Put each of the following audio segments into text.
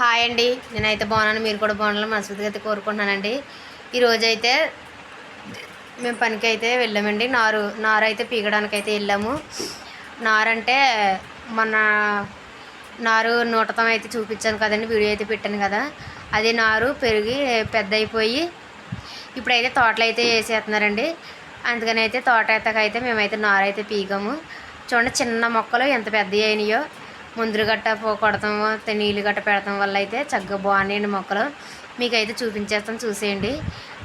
Hi అండి, నేనైతే బాగున్నాను. మీరు కూడా బాగున్నాను మనస్ఫూర్తిగా అయితే కోరుకుంటున్నానండి. ఈరోజైతే మేము పనికి అయితే వెళ్ళామండి. నారు అయితే పీకడానికి అయితే వెళ్ళాము. నారంటే మన నారు నూటతం అయితే చూపించాను కదండి, వీడియో అయితే పెట్టాను కదా. అది నారు పెరిగి పెద్ద అయిపోయి ఇప్పుడైతే తోటలు అయితే వేసేస్తున్నారండి. అందుకని అయితే తోట ఎత్తకైతే మేమైతే నారు అయితే పీకాము. చూడండి చిన్న మొక్కలు ఎంత పెద్దవి అయినాయో. ముందురు గట్ట కొడతాం, నీళ్ళు గట్ట పెడతాం వల్ల అయితే చక్కగా బాగున్నాయండి మొక్కలు. మీకైతే చూపించేస్తాం, చూసేయండి.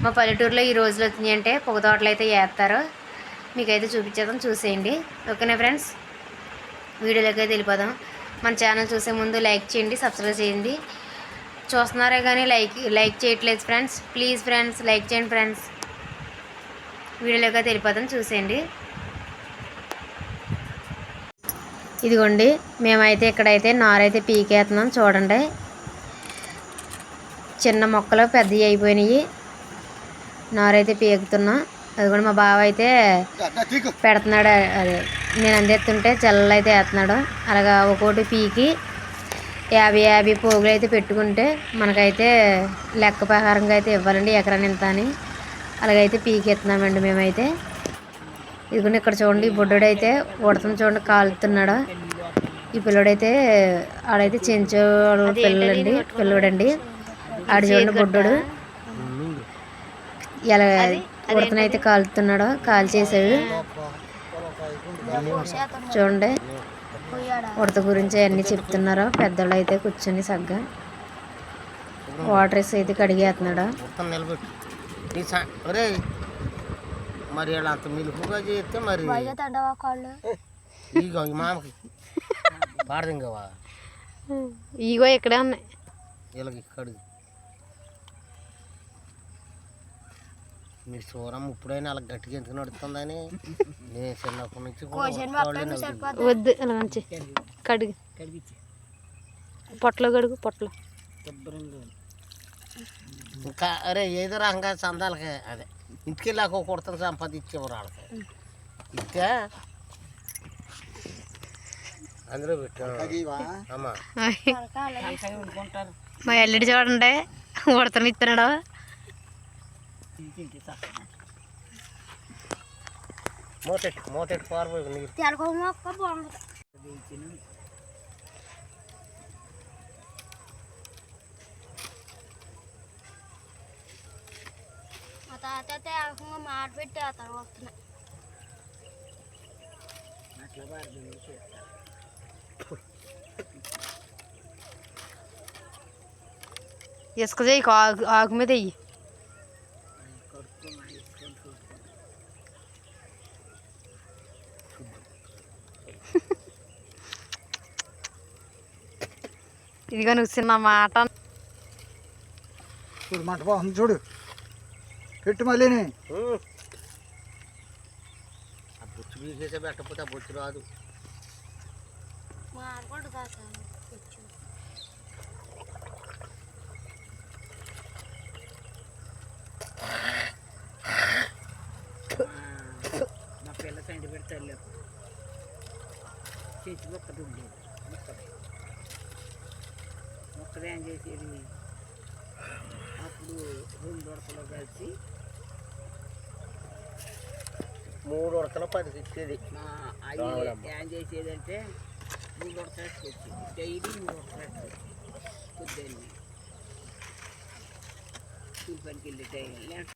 మా పల్లెటూరులో ఈ రోజులు వచ్చినాయి అంటే పొగ తోటలు అయితే వేస్తారు. మీకైతే చూపించేద్దాం, చూసేయండి. ఓకేనా ఫ్రెండ్స్, వీడియోలోకి అయితే వెళ్ళిపోదాం. మన ఛానల్ చూసే ముందు లైక్ చేయండి, సబ్స్క్రైబ్ చేయండి. చూస్తున్నారే కానీ లైక్ చేయట్లేదు ఫ్రెండ్స్. ప్లీజ్ ఫ్రెండ్స్ లైక్ చేయండి ఫ్రెండ్స్. వీడియోలోకి అయితే వెళ్ళిపోదాం, చూసేయండి. ఇదిగోండి, మేమైతే ఇక్కడైతే నారైతే పీకేస్తున్నాం. చూడండి, చిన్న మొక్కలు పెద్దవి అయిపోయినాయి. నారైతే పీకుతున్నాం. అది కూడా మా బావ అయితే పెడుతున్నాడు. అదే నేను అందేస్తుంటే జల్లలు అయితే వేస్తున్నాడు. అలాగా ఒక్కోటి పీకి 50 పోగులు అయితే పెట్టుకుంటే మనకైతే లెక్క ప్రకారంగా అయితే ఇవ్వాలండి, ఎకరాన్ని ఇంత అని. అలాగైతే పీకెత్తున్నామండి మేమైతే. ఇదిగోండి ఇక్కడ చూడండి, ఈ బుడ్డోడైతే ఉడతను చూడండి కాలుతున్నాడు. ఈ పిల్లడైతే ఆడైతే చెంచోడు పిల్లడండి. ఆడు చూడండి బుడ్డోడు ఇలా ఉడతనైతే కాలుతున్నాడు, కాల్ చేసాడు. చూడండి ఉడత గురించి అన్నీ చెప్తున్నారు పెద్దోళ్ళు అయితే కూర్చొని సగ్గా. వాటర్ వేసి అయితే కడిగేస్తున్నాడు. మరి అంత మిలుపుగా చేస్తే మరి మామకి పాడదింగవా ఇగో ఇక్కడే ఉన్నాయి. వీళ్ళకి ఇక్కడ మీరు చూరమ్మ ఇప్పుడైనా అలా గట్టిగా ఎందుకు నడుస్తుందని నేను చిన్నప్పటి నుంచి వద్దు. అలా మంచి కడిగి పొట్టలో కడుగు, పొట్టలో. ఇంకా అరే ఏదో రకంగా చందాలకి అదే ఇంటికి వెళ్ళాక కుడతాను సంపాదించేవారు వాళ్ళకి ఇస్తే అందులో పెట్టాను. అమ్మా మా ఎల్లుడి చూడండి ఉడతను ఇస్తున్నాడు. మోతెట్టు పారిపోయి నీరు మాట పెట్టి ఆ తర్వాత వస్తున్నాయి. ఇసుక చేయి, ఆకు మీద వెయ్యి. ఇదిగో నువ్వు చిన్న మాట చూడు, మంట బాగుంది చూడు, పెట్టు మళ్ళీ. ఆ బొచ్చు బీకేసే పెట్టకపోతే ఆ బొచ్చు రాదు. మా పిల్ల సండి పెడతారు చెట్టు ఒక్కటి ఉండేది. మొక్కలు ఏం చేసేది అప్పుడు 2 ఉడతలు కలిసి 3 ఉడతలు 10 ఇచ్చేది. అవి ఏం చేసేదంటే 3 ఉడతలు వచ్చేది. డైలీ 3 ఉడతలు వచ్చేది. పొద్దున్నే కూలి పనికి వెళ్ళి డైలీ